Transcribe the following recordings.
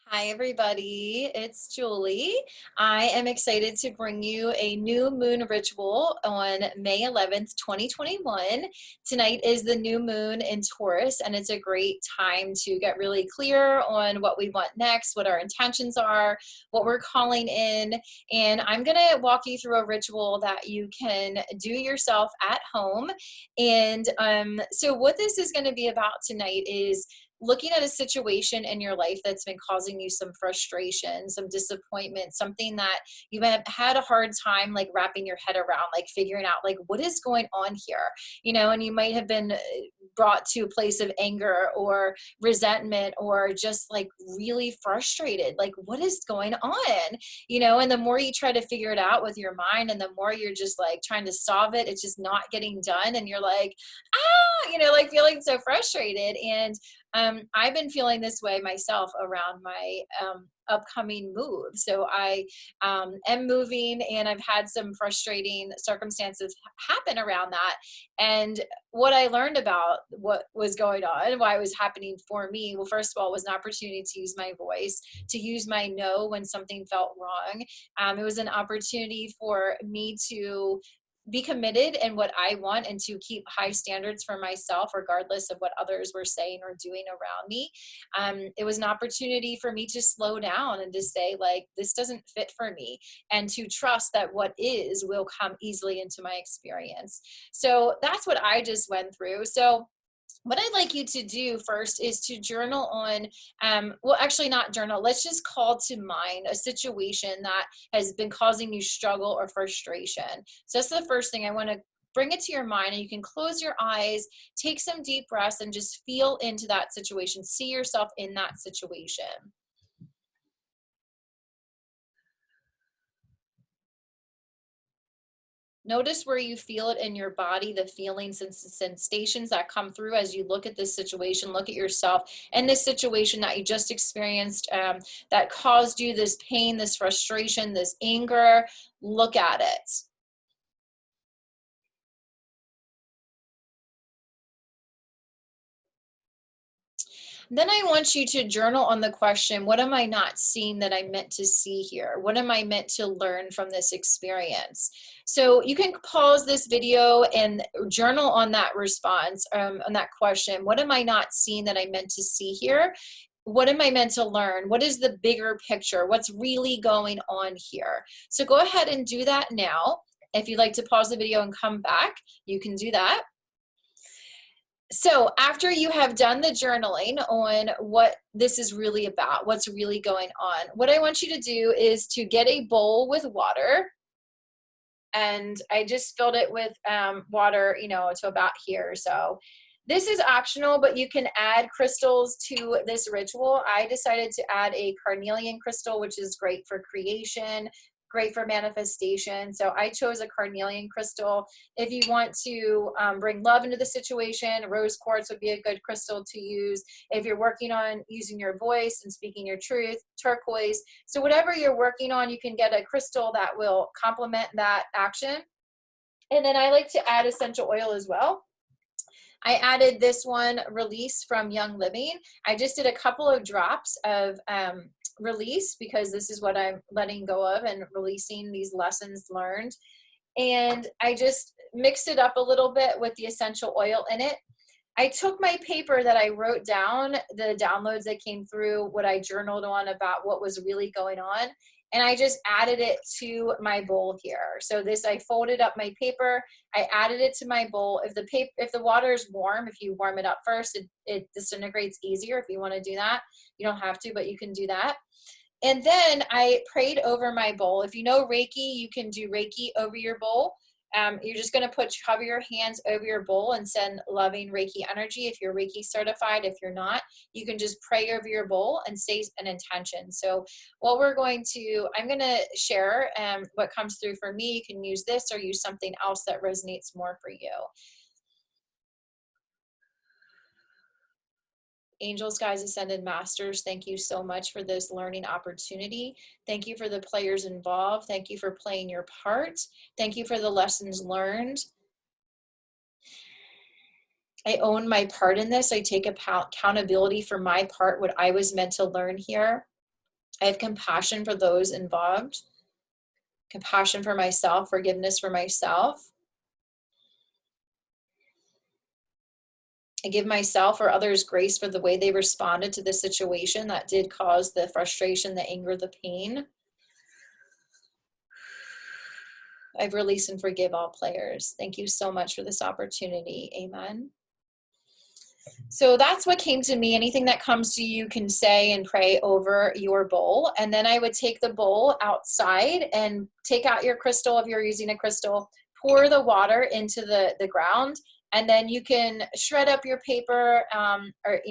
Hi, everybody. It's Julie. I am excited to bring you a new moon ritual on May 11th, 2021. Tonight is the new moon in Taurus, and it's a great time to get really clear on what we want next, what our intentions are, what we're calling in. And I'm going to walk you through a ritual that you can do yourself at home. And so, what this is going to be about tonight is looking at a situation in your life that's been causing you some frustration, some disappointment, something that you have had a hard time like wrapping your head around, like figuring out like what is going on here, and you might have been brought to a place of anger or resentment or just like really frustrated, like what is going on, and the more you try to figure it out with your mind and the more you're just like trying to solve it, it's just not getting done and you're like, like feeling so frustrated. And I've been feeling this way myself around my upcoming move. So I am moving and I've had some frustrating circumstances happen around that. And what I learned about what was going on, why it was happening for me, well, first of all, was an opportunity to use my voice, to use my no when something felt wrong. It was an opportunity for me to be committed in what I want and to keep high standards for myself, regardless of what others were saying or doing around me. It was an opportunity for me to slow down and to say, like, this doesn't fit for me, and to trust that what is will come easily into my experience. So that's what I just went through. So what I'd like you to do first is to journal on, well, actually not journal, let's just call to mind a situation that has been causing you struggle or frustration. So that's the first thing I want to bring it to your mind, and you can close your eyes, take some deep breaths, and just feel into that situation. See yourself in that situation. Notice where you feel it in your body, the feelings and sensations that come through as you look at this situation, look at yourself and this situation that you just experienced, that caused you this pain, this frustration, this anger. Look at it. Then I want you to journal on the question, what am I not seeing that I meant to see here? What am I meant to learn from this experience? So you can pause this video and journal on that response, on that question. What am I not seeing that I meant to see here? What am I meant to learn? What is the bigger picture? What's really going on here? So go ahead and do that now. If you'd like to pause the video and come back, you can do that. So after you have done the journaling on what this is really about, what's really going on, what I want you to do is to get a bowl with water. And I just filled it with water, to about here. So this is optional, but you can add crystals to this ritual. I decided to add a carnelian crystal, which is great for creation, great for manifestation. So I chose a carnelian crystal. If you want to bring love into the situation, rose quartz would be a good crystal to use. If you're working on using your voice and speaking your truth, turquoise. So whatever you're working on, you can get a crystal that will complement that action. And then I like to add essential oil as well. I added this one, Release from Young Living. I just did a couple of drops of release because this is what I'm letting go of and releasing these lessons learned. And I just mixed it up a little bit with the essential oil in it. I took my paper that I wrote down, the downloads that came through, what I journaled on about what was really going on, and I just added it to my bowl here. So this, I folded up my paper, I added it to my bowl. If the water is warm, if you warm it up first, it disintegrates easier. If you want to do that, you don't have to, but you can do that. And then I prayed over my bowl. If you know Reiki, you can do Reiki over your bowl. You're just going to cover your hands over your bowl and send loving Reiki energy. If you're Reiki certified, if you're not, you can just pray over your bowl and say an intention. So what I'm going to share what comes through for me. You can use this or use something else that resonates more for you. Angels, guides, ascended masters, thank you so much for this learning opportunity. Thank you for the players involved. Thank you for playing your part. Thank you for the lessons learned. I own my part in this. I take accountability for my part, what I was meant to learn here. I have compassion for those involved, compassion for myself, forgiveness for myself. I give myself or others grace for the way they responded to the situation that did cause the frustration, the anger, the pain. I've released and forgive all players. Thank you so much for this opportunity. Amen. So that's what came to me. Anything that comes to you can say and pray over your bowl. And then I would take the bowl outside and take out your crystal if you're using a crystal, pour the water into the ground. And then you can shred up your paper or,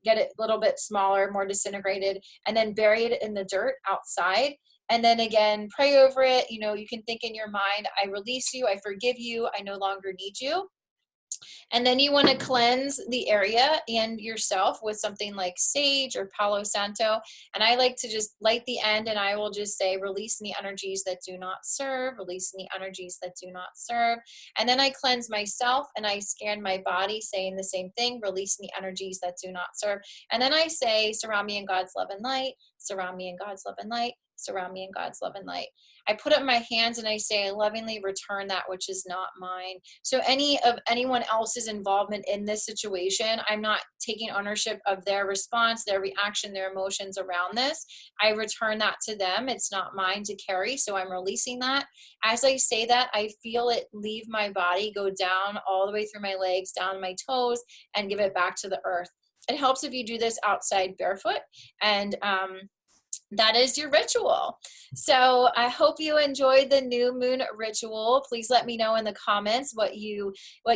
get it a little bit smaller, more disintegrated, and then bury it in the dirt outside. And then again, pray over it. You can think in your mind, I release you, I forgive you, I no longer need you. And then you want to cleanse the area and yourself with something like sage or Palo Santo. And I like to just light the end, and I will just say, release the energies that do not serve, release the energies that do not serve. And then I cleanse myself and I scan my body saying the same thing, release the energies that do not serve. And then I say, surround me in God's love and light, surround me in God's love and light, surround me in God's love and light. I put up my hands and I say, I lovingly return that which is not mine. So anyone else's involvement in this situation, I'm not taking ownership of their response, their reaction, their emotions around this. I return that to them. It's not mine to carry. So I'm releasing that. As I say that, I feel it leave my body, go down all the way through my legs, down my toes, and give it back to the earth. It helps if you do this outside barefoot, and that is your ritual. So I hope you enjoyed the new moon ritual. Please let me know in the comments what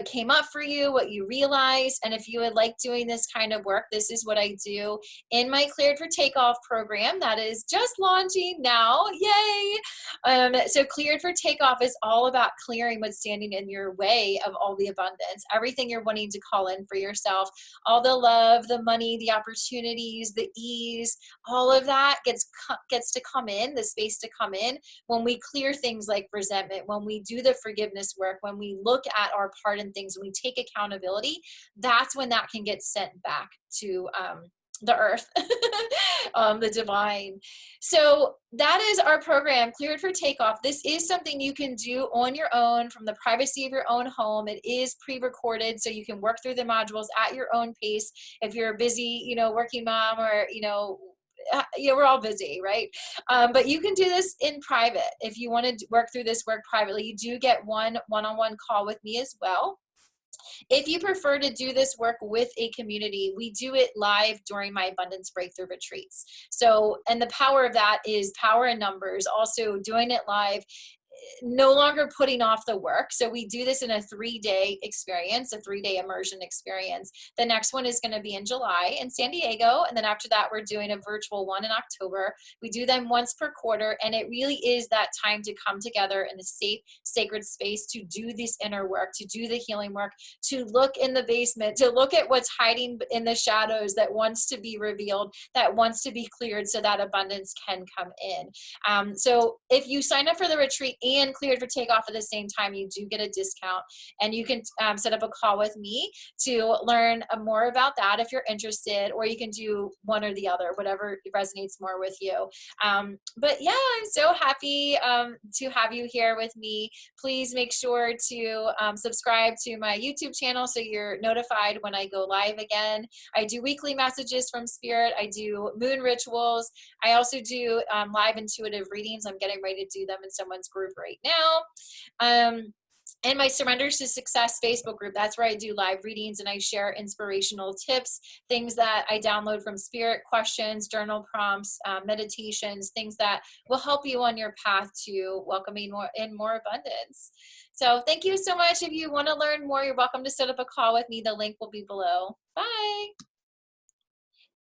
came up for you, what you realized. And if you would like doing this kind of work, this is what I do in my Cleared for Takeoff program that is just launching now. Yay! So Cleared for Takeoff is all about clearing what's standing in your way of all the abundance, everything you're wanting to call in for yourself, all the love, the money, the opportunities, the ease, all of that gets to come in, the space to come in when we clear things like resentment, when we do the forgiveness work, when we look at our part in things, when we take accountability. That's when that can get sent back to the earth, the divine. So that is our program, Cleared for Takeoff. This is something you can do on your own from the privacy of your own home. It is pre-recorded, so you can work through the modules at your own pace. If you're a busy, working mom, or, we're all busy, right? But you can do this in private. If you want to work through this work privately, you do get one-on-one call with me as well. If you prefer to do this work with a community, we do it live during my Abundance Breakthrough retreats. So, and the power of that is power in numbers. Also doing it live, no longer putting off the work. So we do this in a 3-day experience, a 3-day immersion experience. The next one is going to be in July in San Diego. And then after that, we're doing a virtual one in October. We do them once per quarter. And it really is that time to come together in a safe, sacred space to do this inner work, to do the healing work, to look in the basement, to look at what's hiding in the shadows that wants to be revealed, that wants to be cleared so that abundance can come in. So if you sign up for the retreat and Cleared for Takeoff at the same time, you do get a discount, and you can set up a call with me to learn more about that if you're interested, or you can do one or the other, whatever resonates more with you. But yeah, I'm so happy to have you here with me. Please make sure to subscribe to my YouTube channel so you're notified when I go live again. I do weekly messages from Spirit. I do moon rituals. I also do live intuitive readings. I'm getting ready to do them in someone's group right now. And my Surrenders to Success Facebook group, that's where I do live readings and I share inspirational tips, things that I download from Spirit, questions, journal prompts, meditations, things that will help you on your path to welcoming more abundance. So thank you so much. If you want to learn more, you're welcome to set up a call with me. The link will be below. Bye.